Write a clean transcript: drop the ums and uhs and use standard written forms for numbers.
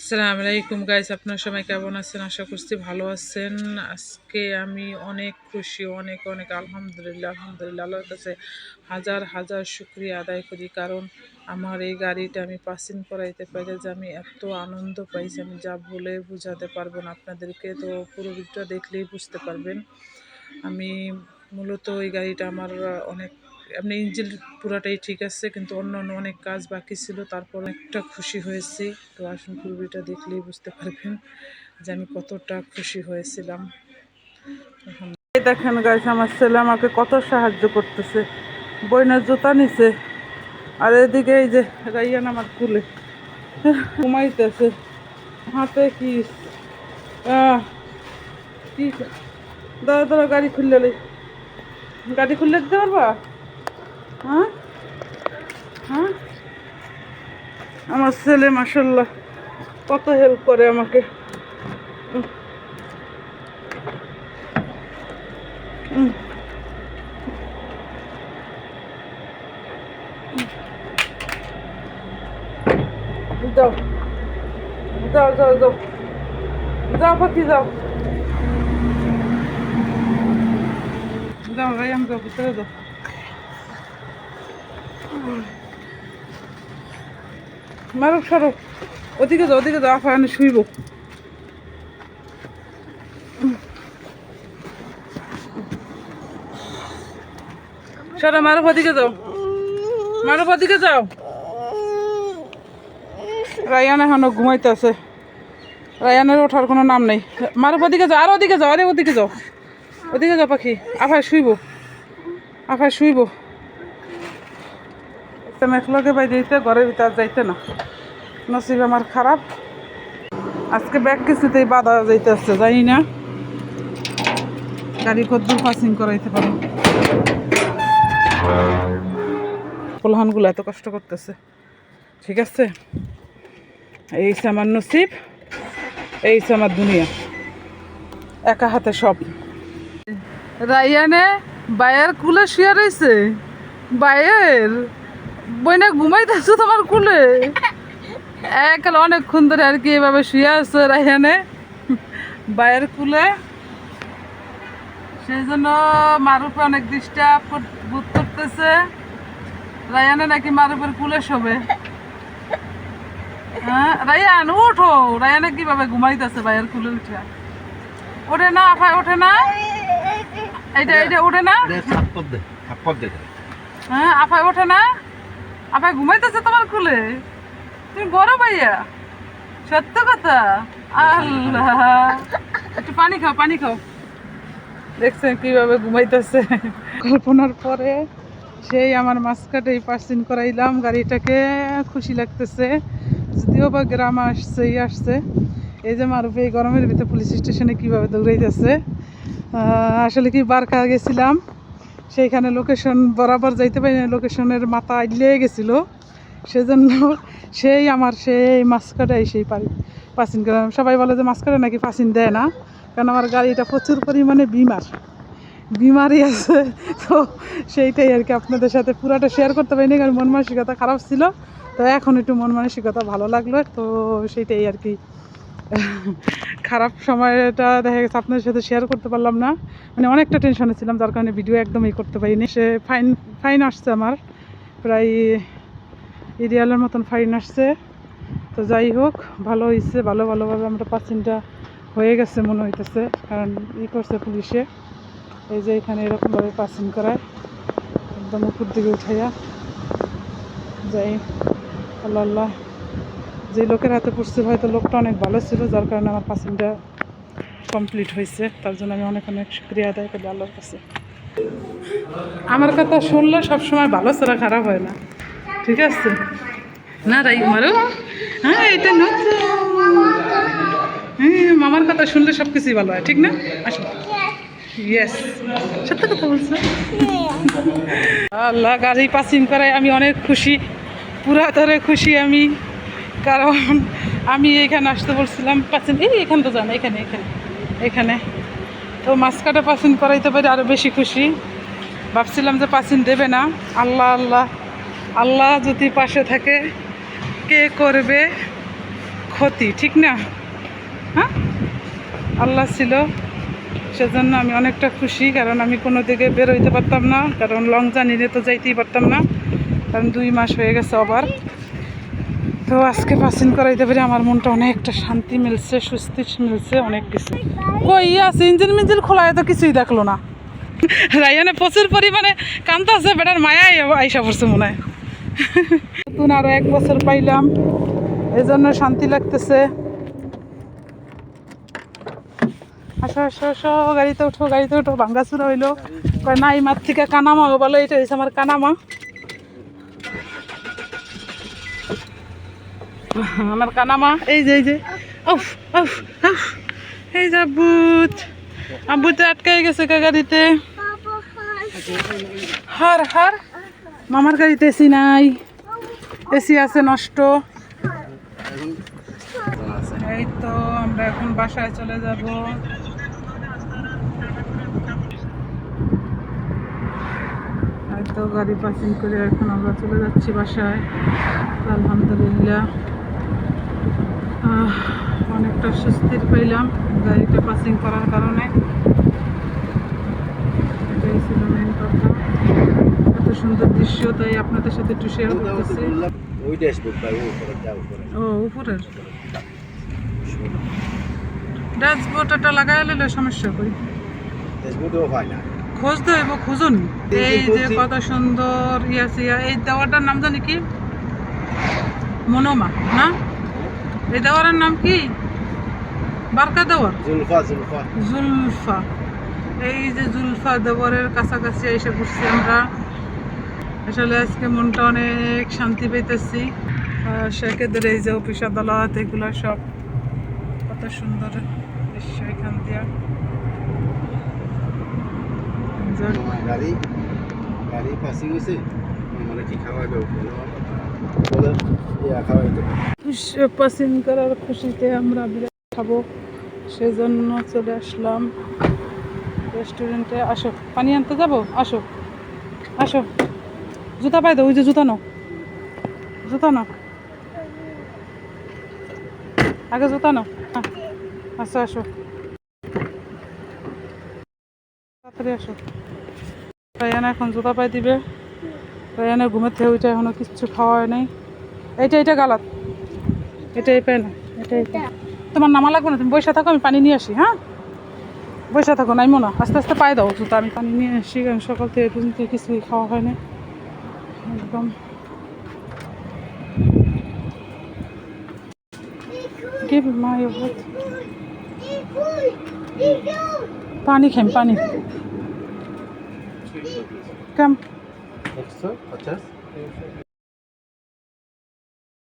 আসসালামু আলাইকুম গাইস, আপনার সবাই কেমন আছেন? আশা করছি ভালো আছেন। আজকে আমি অনেক খুশি, অনেক অনেক আলহামদুলিল্লাহ আলহামদুলিল্লাহ আল্লাহর কাছে হাজার হাজার শুকরিয়া আদায় করি। কারণ আমার এই গাড়িটা আমি পাসিং করাইতে পারি যে আমি এত আনন্দ পাইছি, আমি যা বলে বোঝাতে পারবো না আপনাদেরকে। তো পুরো ভিডিওটা দেখলেই বুঝতে পারবেন। আমি মূলত এই গাড়িটা আমার অনেক এমনি ইঞ্জিন পুরাটাই ঠিক আছে, কিন্তু অন্য অন্য অনেক কাজ বাকি ছিল, তারপর একটা খুশি হয়েছি। তো আসুন পুরোটা দেখলেই বুঝতে পারবেন যে আমি কতটা খুশি হয়েছিলাম। এই দেখেন গাইস, আমার ছেলে আমাকে কত সাহায্য করতেছে, বইনের জুতা নিছে, আর এদিকে এই যে রাইয়ান আমার কুলে ঘুমাইতেছে, হাতে কি কি দাঁড়া দাঁড়া, গাড়ি খুললে দিতে পারবা? হ্যাঁ হ্যাঁ, আমার ছেলে মাশাআল্লাহ কত হেল্প করে আমাকে। যাও যাও যাও যাও যাও পাখি যাও যাও, রায়ান যাও, ভিতরে যাও। মারুক সরো, ওদিকে যাও, ওদিকে যাও, আফা এনে শুইব। সরো, মারুক ওদিকে যাও, মারুক ওদিকে যাও। রায়ান এখনো ঘুমাইতেছে, রায়ানের ওঠার কোনো নাম নেই। মারুক ওদিকে যাও, আর ওদিকে যাও, আরে ওদিকে যাও, ওদিকে যাও পাখি, আফায় শুইব, আফায় শুইব। মেখলকে বাই দিতে ঘরের ভিতর যাইতে না, নসিব আমার খারাপ। আজকে ব্যাগ কিছুতেই বাধা যাইতেছে, জানি না গাড়ি কদ্দুর পাসিং করাইতে পারো। পোলহানগুলো এত কষ্ট করতেছে, ঠিক আছে, এই আমার নসিব, এই আমার দুনিয়া, একা হাতে সব। রাইয়ানে বায়ের কুলে শুয়ে রয়েছে, বায়ের বইনা ঘুমাইতেছো তোমার কুলে, একাল অনেকক্ষণ ধরে আর কি এভাবে শুয়ে আছো রাইয়ানে বায়ের কুলে। সেই জন্য মারুফে অনেক ডিস্টার্ব বোধ করতেছে। রায়ানে নাকি মারুফের কুলে শোবে। হ্যাঁ রায়ান উঠো, রায়ানে কিভাবে ঘুমাইতেছে ভাইয়ের কুলে উঠে, ওঠে না আফায়, ওঠে না, এইটা এইটা ওঠে না, হ্যাঁ আফায় ওঠে না, আফায় ঘুমাইতেছে তোমার কুলে, তুমি বড় ভাইয়া, সত্য কথা। আল্লাহ, একটু পানি খাও, পানি খাও। দেখছেন কিভাবে ঘুমাইতেছে। কল্পনার পরে সেই আমার মাঝখাটেই পার্সিং করাইলাম গাড়িটাকে, খুশি লাগতেছে। যদিও বা গ্রাম আসছে। এই যে মারুফে এই গরমের ভিতরে পুলিশ স্টেশনে কীভাবে দৌড়াইতেছে। আসলে কি বারকা গেছিলাম, সেইখানে লোকেশন বরাবর যাইতে পারি না, লোকেশনের মাথা আইলে গেছিলো, সেজন্য সেই মাঝখাটাই সেই পার্সিং করা। সবাই বলে যে মাঝখাটে নাকি পার্সিং দেয় না, কারণ আমার গাড়িটা প্রচুর পরিমাণে বিমারি আছে। তো সেইটাই আর কি আপনাদের সাথে পুরাটা শেয়ার করতে পারিনি, কারণ মন মানসিকতা খারাপ ছিল। তো এখন একটু মন মানসিকতা ভালো লাগলো, তো সেইটাই আর কি। খারাপ সময়টা দেখা গেছে আপনাদের সাথে শেয়ার করতে পারলাম না, মানে অনেকটা টেনশনে ছিলাম, যার কারণে ভিডিও একদমই করতে পারিনি। সে ফাইন আসছে আমার, প্রায় রিয়ালের মতন ফাইন আসছে। তো যাই হোক, ভালো হয়েছে, ভালোভাবে আমরা পার্সিংটা হয়ে গেছে মনে হইতেছে, কারণ করছে পুলিশে, এই যে এখানে এরকমভাবে পার্সিং করায়, একদম উপর দিকে উঠাইয়া যাই। আল্লাহ, যে লোকের হাতে পড়ছে হয়তো লোকটা অনেক ভালো ছিল, যার কারণে আমার পার্সিংটা কমপ্লিট হয়েছে। তার জন্য আমি অনেক অনেক শুকরিয়া আদায় করি আল্লাহর কাছে। আমার কথা শুনলে সবসময় ভালো ছাড়া খারাপ হয় না, ঠিক আছে না রাই মারো? হ্যাঁ এটা নতুন, হ্যাঁ মামার কথা শুনলে সব কিছুই ভালো হয়, ঠিক না? আসো, ইয়েস, সত্য কথা বলছো। আল্লাহ, গাড়ি পাসিং করায় আমি অনেক খুশি, পুরা ধরে খুশি আমি, কারণ আমি এইখানে আসতে বলছিলাম পাসিং, এখানে তো জানো, এখানে তো মাঝখানে পাসিং করাইতে পারি আরও বেশি খুশি। ভাবছিলাম যে পাসিং দেবে না, আল্লাহ যদি পাশে থাকে কে করবে, ক্ষতি, ঠিক না? হ্যাঁ, আল্লাহ ছিল, সেজন্য আমি অনেকটা খুশি। কারণ আমি কোনো দিকে বের হইতে পারতাম না, কারণ লং জার্নিতে তো যাইতেই পারতাম না, কারণ 2 মাস হয়ে গেছে আবার। তো আজকে পাসিং করাইতে পারি আমার মনটা অনেকটা শান্তি মিলছে, স্বস্তি মিলছে, অনেক কিছু। কই আছে ইঞ্জিন মিঞ্জিন খোলায় তো কিছুই দেখলো না। রায়ানে প্রচুর পরিমাণে কান্তা আছে, বেটার মায়াই আইসা পড়ছে মনে হয়। নতুন আরো 1 বছর পাইলাম, এই জন্য শান্তি লাগতেছে। আসো আসো আসো, গাড়িতে উঠো, গাড়িতে উঠো। ভাঙ্গাচুরা হইলো, না এই মাঠ থেকে কানামা বলো, এটা হয়েছে আমার কানামা, আমার কানামা। এই যে এই যে, উফ উফ উফ, এই যে আব্বুত, আব্বুতে আটকাই গেছে গাড়িতে। হার হার, মামার গাড়িতে এসি নাই, এসি আছে নষ্ট। এই তো আমরা এখন বাসায় চলে যাব। তো গাড়ি পাসিং করে এখন আমরা চলে যাচ্ছি বাসায়। আলহামদুলিল্লাহ অনেকটা স্বস্তির পেলাম গাড়িটা পাসিং করার কারণে। এটাই ছিল মেন কথা। এত সুন্দর দৃশ্য, তাই আপনাদের সাথে একটু শেয়ার করতেছি। ও উপরের ড্যাশবোর্ডটা লাগাই নিলে সমস্যা করি, খোঁজ দেব, খুঁজুন। এই যে কত সুন্দর ইয়াছে, এই দেওয়াটার নাম জানি কি, মনোমা না? এই দেওয়ারের নাম কি? বারকা দেওয়ার, জুলফা। এই যে জুলফা দেওয়ারের কাছাকাছি এসে পড়ছি আমরা। আসলে আজকে মনটা অনেক শান্তি পেতেছি। শেখেদের এই যে অফিস আদালত, এগুলো সব কত সুন্দর দৃশ্য এখান দিয়ে। পাসিং করার খুশিতে আমরা বিরাট খাবো, সেজন্য চলে আসলাম রেস্টুরেন্টে। আসো, পানি আনতে যাবো, আসো আসো। জুতা পাই দাও, ওই যে জুতা নাও, জুতা নাও, আগে জুতা নাও। হ্যাঁ আসো আসো, তাড়াতাড়ি আসো। রায়ানা এখন জুতা পাই দিবে। রায়ানা ঘুমের থেকে ওইটা এখনো কিচ্ছু খাওয়া হয় নাই। এইটা গালাত, এটাই পাই না, এটাই তোমার নামা লাগবে না, তুমি বসে থাকো, আমি পানি নিয়ে আসি। হ্যাঁ বসে থাকো, নাইমো না, আস্তে আস্তে পাই দাও জুতা, আমি পানি নিয়ে আসি। কারণ সকাল থেকে পর্যন্ত কিছুই খাওয়া হয় না একদম। Give my what? पानी खाएं, पानी कम। 150